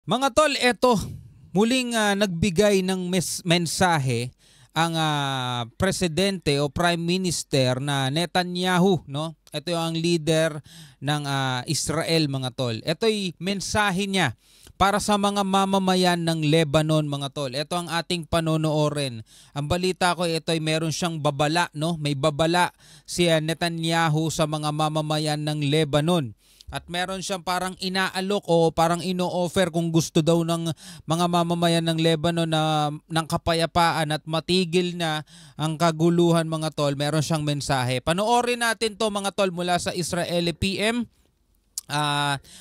Mga tol, eto, muling nagbigay ng mensahe ang presidente o prime minister na Netanyahu, no? Ito yung ang leader ng Israel, mga tol. Ito'y mensahe niya para sa mga mamamayan ng Lebanon, mga tol. Ito ang ating panonoorin. Ang balita ko, ito'y meron siyang babala, no? May babala si Netanyahu sa mga mamamayan ng Lebanon. At meron siyang parang inaalok o parang ino-offer kung gusto daw ng mga mamamayan ng Lebanon na ng kapayapaan at matigil na ang kaguluhan, mga tol. Meron siyang mensahe. Panoorin natin to, mga tol, mula sa Israeli PM.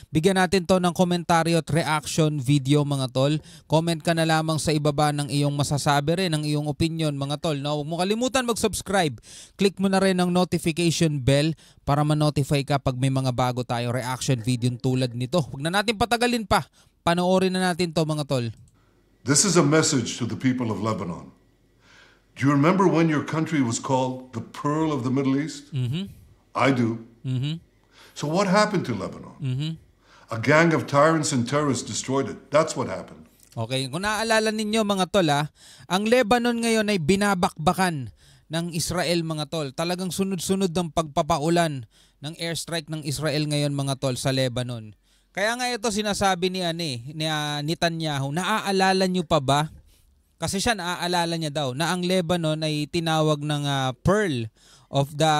Bigyan natin to ng komentaryo at reaction video, mga tol. Comment ka na lamang sa ibaba ng iyong masasabi rin, ng iyong opinion, mga tol. No? Huwag mo kalimutan mag-subscribe. Click mo na rin ang notification bell para ma-notify ka pag may mga bago tayo reaction video tulad nito. Huwag na natin patagalin pa. Panoorin na natin to, mga tol. This is a message to the people of Lebanon. Do you remember when your country was called the Pearl of the Middle East? I do. So what happened to Lebanon? A gang of tyrants and terrorists destroyed it. That's what happened. Okay, kung naaalala ninyo, mga tol, ang Lebanon ngayon ay binabakbakan ng Israel, mga tol. Talagang sunod-sunod ng pagpapaulan ng airstrike ng Israel ngayon, mga tol, sa Lebanon. Kaya nga ito sinasabi ni Netanyahu, naaalala nyo pa ba? Kasi siya naaalala niya daw na ang Lebanon ay tinawag ng Pearl of the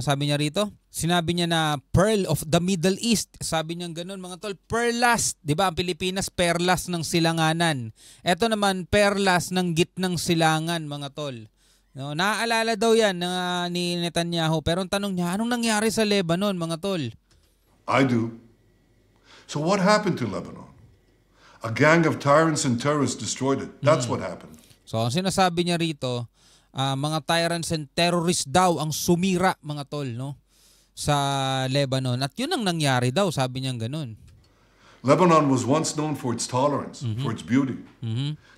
sabi niya rito. Sinabi niya na Pearl of the Middle East. Sabi niya ganoon, mga tol. Perlas, 'di ba? Ang Pilipinas perlas ng silanganan. Ito naman perlas ng gitnang silangan, mga tol. No, naaalala daw 'yan ni Netanyahu. Pero ang tanong niya, anong nangyari sa Lebanon, mga tol? I do. So what happened to Lebanon? A gang of tyrants and terrorists destroyed it. That's what happened. So ang sinasabi niya rito, mga tyrants and terrorists daw ang sumira, mga tol, no? Sa Lebanon. At yun ang nangyari daw, sabi niya ganun. Lebanon was once known for its tolerance, for its beauty.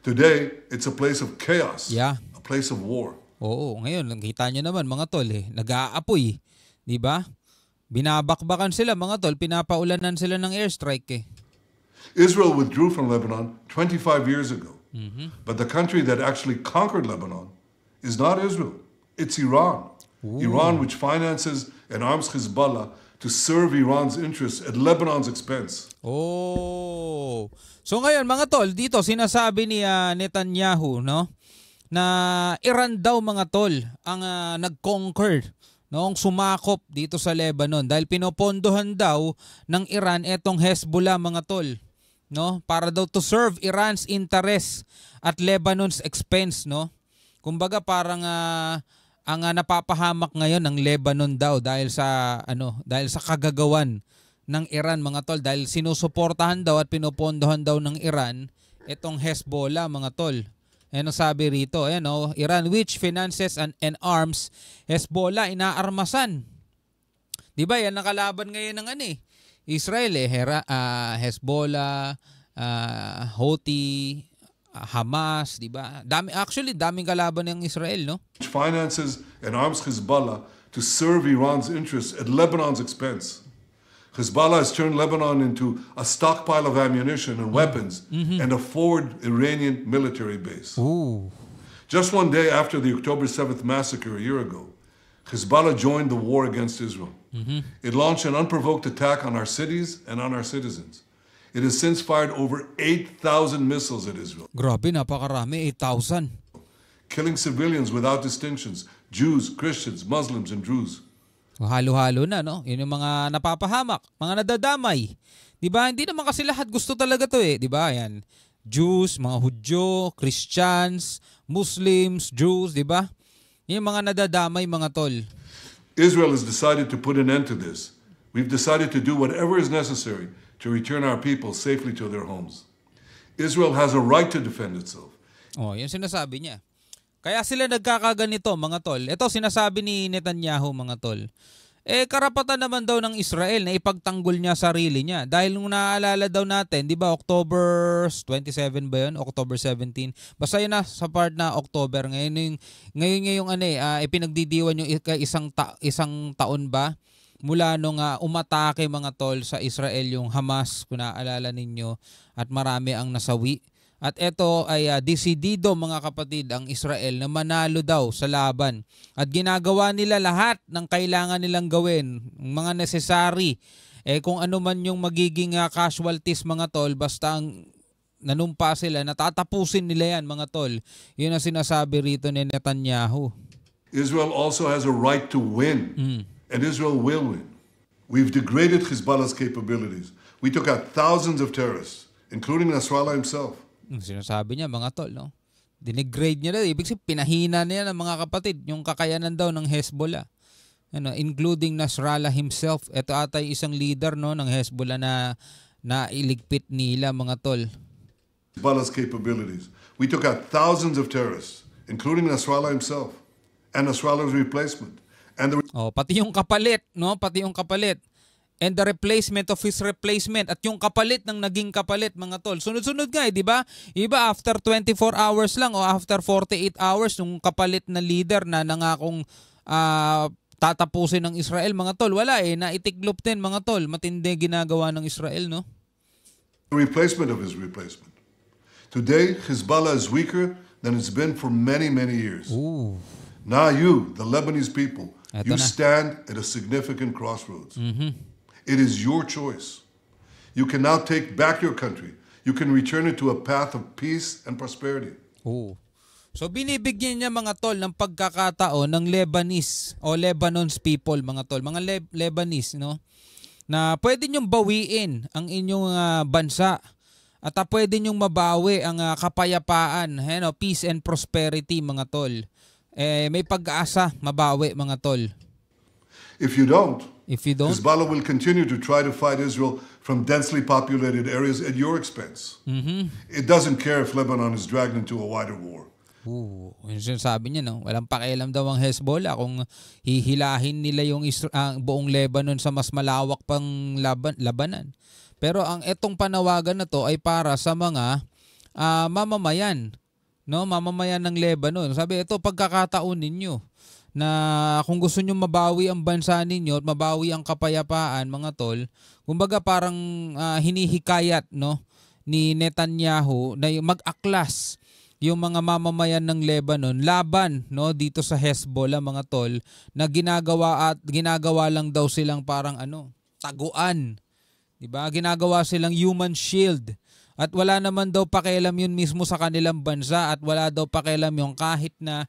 Today, it's a place of chaos, a place of war. Oo, ngayon, nakita niyo naman, mga tol, nag-aapoy, di ba? Binabakbakan sila, mga tol, pinapaulanan sila ng airstrike. Israel withdrew from Lebanon 25 years ago. But the country that actually conquered Lebanon is not Israel, it's Iran. Iran, which finances and arms Hezbollah to serve Iran's interests at Lebanon's expense. Oh. So ngayon, mga tol, dito sinasabi ni Netanyahu, no, na Iran daw, mga tol, ang nag-conquer, noong sumakop dito sa Lebanon dahil pinopondohan daw ng Iran etong Hezbollah, mga tol, no, para daw to serve Iran's interests at Lebanon's expense, no. Kumbaga parang ang napapahamak ngayon ng Lebanon daw dahil sa kagagawan ng Iran, mga tol, dahil sinusuportahan daw at pinopondohan daw ng Iran itong Hezbollah, mga tol. Ano sabi rito? Iran, which finances and arms Hezbollah, inaarmasan. 'Di ba? Yan nakalaban ngayon ng Israel, Hezbollah, Houthi, Hamas, di ba? Daming kalaban ng Israel, no? Finances and arms Hezbollah to serve Iran's interests at Lebanon's expense. Hezbollah has turned Lebanon into a stockpile of ammunition and weapons and a forward Iranian military base. Ooh. Just one day after the October 7th massacre a year ago, Hezbollah joined the war against Israel. It launched an unprovoked attack on our cities and on our citizens. It has since fired over 8,000 missiles at Israel. Grabe, napakarami, 8,000. Killing civilians without distinctions, Jews, Christians, Muslims, and Druze. Halo-halo na, no? Yun yung mga napapahamak, mga nadadamay. Di ba? Hindi naman kasi lahat gusto talaga to, di ba? Yan. Jews, mga Hudyo, Christians, Muslims, Jews, di ba? Yung mga nadadamay, mga tol. Israel has decided to put an end to this. We've decided to do whatever is necessary to return our people safely to their homes. Israel has a right to defend itself. Oh, yun sinasabi niya. Kaya sila nagkakaganito, mga tol. Ito sinasabi ni Netanyahu, mga tol. Karapatan naman daw ng Israel na ipagtanggol niya sarili niya. Dahil nung naaalala daw natin, di ba, October 27 ba yun? October 17. Basta yun na sa part na October. Ngayon ipinagdidiwan yung isang taon ba mula nung umatake mga tol sa Israel yung Hamas, kung naaalala ninyo, at marami ang nasawi. At ito ay desidido mga kapatid ang Israel na manalo daw sa laban. At ginagawa nila lahat ng kailangan nilang gawin, mga necessary. Kung ano man yung magiging casualties mga tol, basta ang nanumpa sila, natatapusin nila yan mga tol. Yun ang sinasabi rito ni Netanyahu. Israel also has a right to win, and Israel will win. We've degraded Hezbollah's capabilities. We took out thousands of terrorists, including Nasrallah himself. Sinasabi niya mga tol, no? Dinigrade niya na. Ibig sabihin, pinahina niya ng mga kapatid yung kakayanan daw ng Hezbollah. Including Nasrallah himself. Ito atay isang leader, no, ng Hezbollah na iligpit nila mga tol. Hezbollah's capabilities. We took out thousands of terrorists, including Nasrallah himself and Nasrallah's replacement. And pati yung kapalit, no? Pati yung kapalit. And the replacement of his replacement. At yung kapalit ng naging kapalit, mga tol. Sunod-sunod nga, di ba? Iba after 24 hours lang o after 48 hours, yung kapalit na leader na nangakong tatapusin ng Israel, mga tol. Wala naitiklop din, mga tol. Matindi ginagawa ng Israel, no? The replacement of his replacement. Today, Hezbollah is weaker than it's been for many, many years. Ooh. Now you, the Lebanese people, you Eto na. stand at a significant crossroads. It is your choice. You can now take back your country. You can return it to a path of peace and prosperity. Oh. So binibigyan niya mga tol ng pagkakataon ng Lebanese o Lebanon's people, mga tol, mga Lebanese, no? Na pwede niyong bawiin ang inyong bansa at pwede niyong mabawi ang kapayapaan, peace and prosperity, mga tol. May pag-asa mabawi, mga tol. If you don't, Hezbollah will continue to try to fight Israel from densely populated areas at your expense. It doesn't care if Lebanon is dragged into a wider war. Yung sinasabi niya, no? Walang pakialam daw ang Hezbollah kung hihilahin nila yung buong Lebanon sa mas malawak pang labanan. Pero ang etong panawagan na to ay para sa mga mamamayan, no? Mamamayan ng Lebanon. Sabi, ito pagkakataon ninyo na kung gusto nyo mabawi ang bansa ninyo at mabawi ang kapayapaan, mga tol, kumbaga parang hinihikayat, no, ni Netanyahu na mag-aklas yung mga mamamayan ng Lebanon laban, no, dito sa Hezbollah, mga tol, na ginagawa lang daw silang parang taguan. 'Di ba? Ginagawa silang human shield. At wala naman daw pakialam yun mismo sa kanilang bansa at wala daw pakialam yung kahit na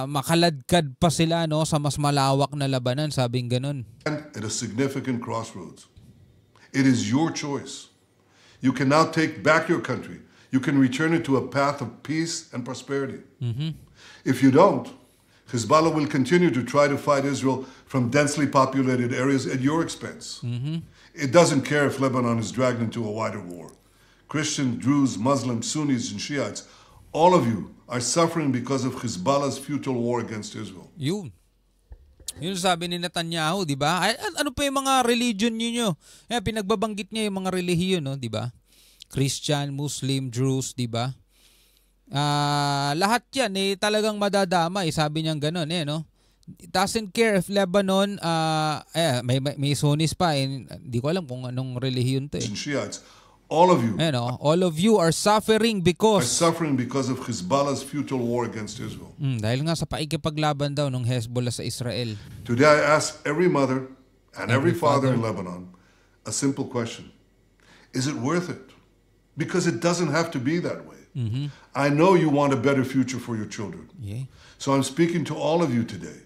makaladkad pa sila, no, sa mas malawak na labanan, sabing ganun. At a significant crossroads. It is your choice. You can now take back your country. You can return it to a path of peace and prosperity. If you don't, Hezbollah will continue to try to fight Israel from densely populated areas at your expense. It doesn't care if Lebanon is dragged into a wider war. Christians, Druze, Muslims, Sunnis, and Shiites, all of you are suffering because of Hezbollah's futile war against Israel. Yun sabi ni Netanyahu, di ba? Ano pa yung mga religion niyo? Pinagbabanggit niya yung mga relihiyon, no, di ba? Christian, Muslim, Druze, di ba? Lahat yan talagang madadamay, sabi niya gano'n, no? It doesn't care if Lebanon, may Sunnis pa, hindi ko alam kung anong relihiyon to. Shiites, all of you, all of you are suffering because of Hezbollah's futile war against Israel. Dahil nga sa paikipaglaban daw ng Hezbollah sa Israel. Today I ask every mother and every father in Lebanon a simple question. Is it worth it? Because it doesn't have to be that way. I know you want a better future for your children. Yeah. So I'm speaking to all of you today.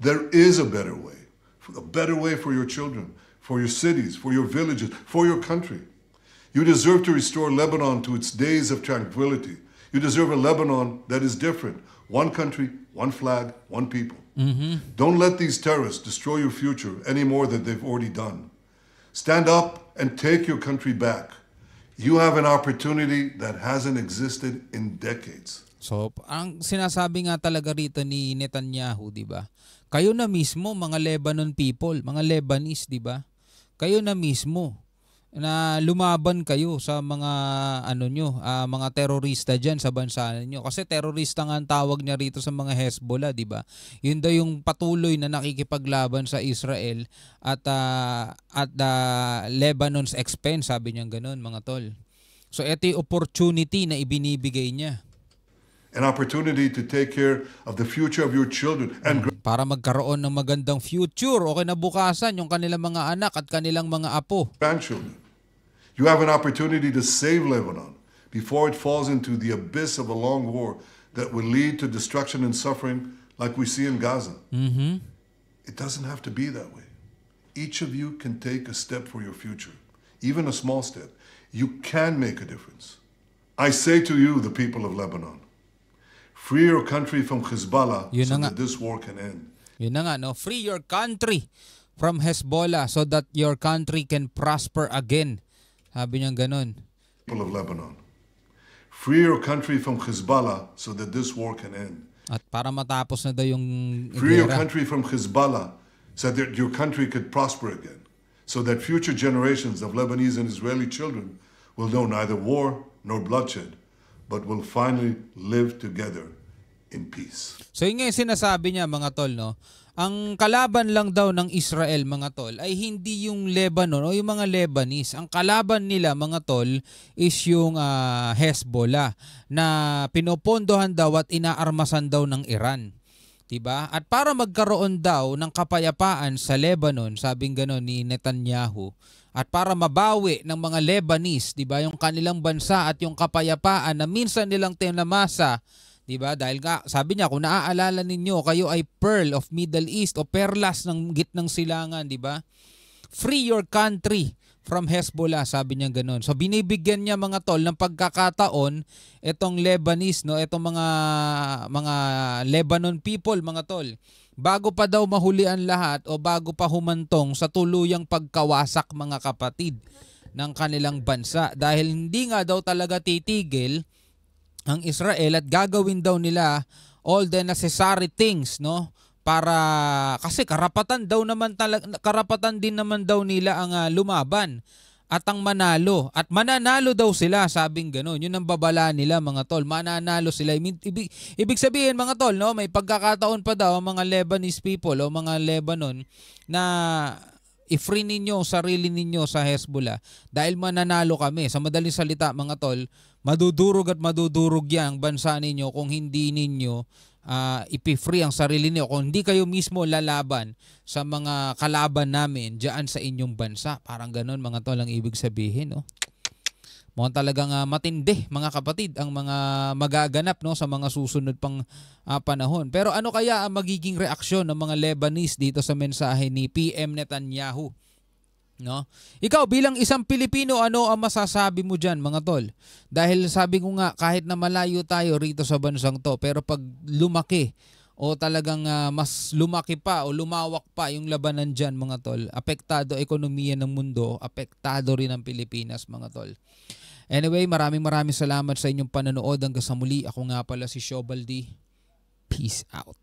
There is a better way for your children, for your cities, for your villages, for your country. You deserve to restore Lebanon to its days of tranquility. You deserve a Lebanon that is different. One country, one flag, one people. Don't let these terrorists destroy your future any more than they've already done. Stand up and take your country back. You have an opportunity that hasn't existed in decades. So, ang sinasabi nga talaga rito ni Netanyahu, di ba? Kayo na mismo, mga Lebanon people, mga Lebanese, di ba? Kayo na mismo na lumaban kayo sa mga mga terorista diyan sa bansa niyo. Kasi terorista nga ang tawag niya rito sa mga Hezbollah, 'di ba? Yun daw yung patuloy na nakikipaglaban sa Israel at Lebanon's expense, sabi niya ganoon, mga tol. So ito yung opportunity na ibinibigay niya. An opportunity to take care of the future of your children and Para magkaroon ng magandang future o kinabukasan yung kanilang mga anak at kanilang mga apo. grandchildren. You have an opportunity to save Lebanon before it falls into the abyss of a long war that will lead to destruction and suffering like we see in Gaza. It doesn't have to be that way. Each of you can take a step for your future, even a small step. You can make a difference. I say to you, the people of Lebanon, free your country from Hezbollah so that this war can end. Yun na nga, no? Free your country from Hezbollah so that your country can prosper again. Sabi niya ganun. People of Lebanon, free your country from Hezbollah so that this war can end. At para matapos na daw yung Free your gera. country from Hezbollah so that your country could prosper again. So that future generations of Lebanese and Israeli children will know neither war nor bloodshed, but will finally live together in peace. So yun nga yung sinasabi niya, mga tol, no? Ang kalaban lang daw ng Israel, mga tol, ay hindi yung Lebanon o yung mga Lebanese. Ang kalaban nila, mga tol, is yung Hezbollah na pinopondohan daw at inaarmasan daw ng Iran. Diba? At para magkaroon daw ng kapayapaan sa Lebanon, sabing gano'n ni Netanyahu, at para mabawi ng mga Lebanese, diba, yung kanilang bansa at yung kapayapaan na minsan nilang tinamasa, diba? Dahil nga, sabi niya, kung naaalala ninyo, kayo ay pearl of Middle East o perlas ng gitnang silangan, diba? Free your country from Hezbollah, sabi niya gano'n. So binibigyan niya, mga tol, ng pagkakataon itong Lebanese, no, itong mga Lebanon people, mga tol, bago pa daw mahuli ang lahat o bago pa humantong sa tuluyang pagkawasak, mga kapatid, ng kanilang bansa. Dahil hindi nga daw talaga titigil ang Israel at gagawin daw nila all the necessary things, no? Para kasi karapatan din naman daw nila ang lumaban at ang manalo, at mananalo daw sila, sabing gano'n. Yun ang babala nila, mga tol, mananalo sila. Ibig sabihin, mga tol, no, may pagkakataon pa daw ang mga Lebanese people o mga Lebanon na i-free ninyo sarili ninyo sa Hezbollah dahil mananalo kami. Sa madaling salita, mga tol, madudurog at madudurog yang bansa ninyo kung hindi ninyo ipi-free ang sarili niyo, kung hindi kayo mismo lalaban sa mga kalaban namin diyan sa inyong bansa. Parang ganoon, mga tol, ang ibig sabihin, no? Mukhang talagang matindi, mga kapatid, ang mga magaganap, no, sa mga susunod pang panahon. Pero ano kaya ang magiging reaksyon ng mga Lebanese dito sa mensahe ni PM Netanyahu? No? Ikaw bilang isang Pilipino, ano ang masasabi mo diyan, mga tol? Dahil sabi ko nga, kahit na malayo tayo rito sa bansang to, pero pag lumaki o talagang mas lumaki pa o lumawak pa yung labanan diyan, mga tol, apektado ekonomiya ng mundo, apektado rin ang Pilipinas, mga tol. Anyway, maraming salamat sa inyong panonood. Hanggang sa muli, ako nga pala si Shobaldi. Peace out.